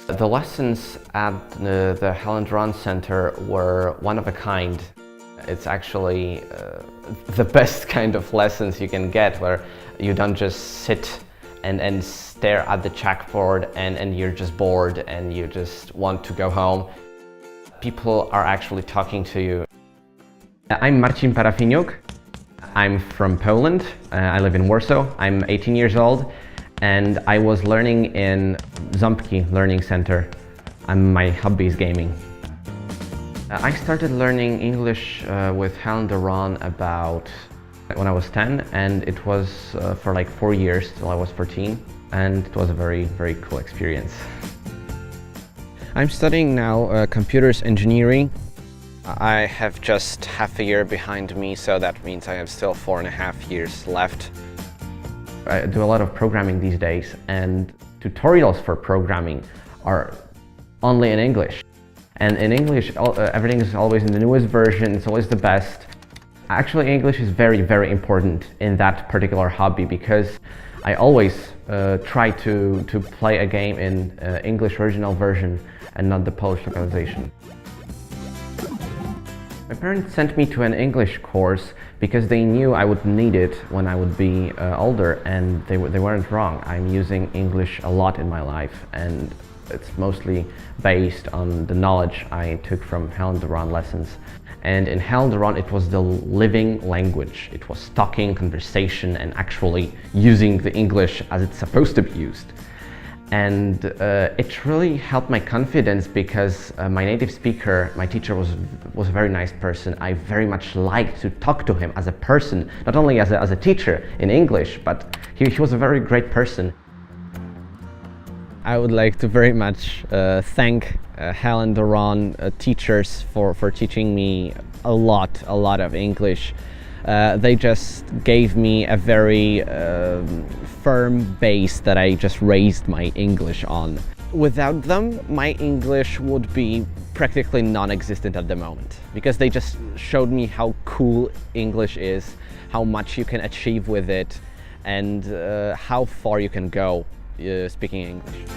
The lessons at the Helen Doron Center were one of a kind. It's actually the best kind of lessons you can get, where you don't just sit and stare at the chalkboard and you're just bored and you just want to go home. People are actually talking to you. I'm Marcin Parafiniuk. I'm from Poland. I live in Warsaw. I'm 18 years old and I was learning in Ząbki Learning Center. My hobby is gaming. I started learning English with Helen Doron about when I was 10, and it was for like 4 years till I was 14, and it was a very, very cool experience. I'm studying now computers engineering. I have just half a year behind me, so that means I have still 4.5 years left. I do a lot of programming these days, and tutorials for programming are only in English. And in English, everything is always in the newest version, it's always the best. Actually, English is very, very important in that particular hobby, because I always try to play a game in English original version and not the Polish localization. My parents sent me to an English course because they knew I would need it when I would be older, and they weren't wrong. I'm using English a lot in my life, and it's mostly based on the knowledge I took from Helen Doron lessons. And in Helen Doron, it was the living language. It was talking, conversation, and actually using the English as it's supposed to be used. And it really helped my confidence, because my native speaker, my teacher, was a very nice person. I very much liked to talk to him as a person, not only as a teacher in English, but he was a very great person. I would like to very much thank Helen Doron teachers for teaching me a lot of English. They just gave me a very firm base that I just raised my English on. Without them, my English would be practically non-existent at the moment, because they just showed me how cool English is, how much you can achieve with it, and how far you can go speaking English.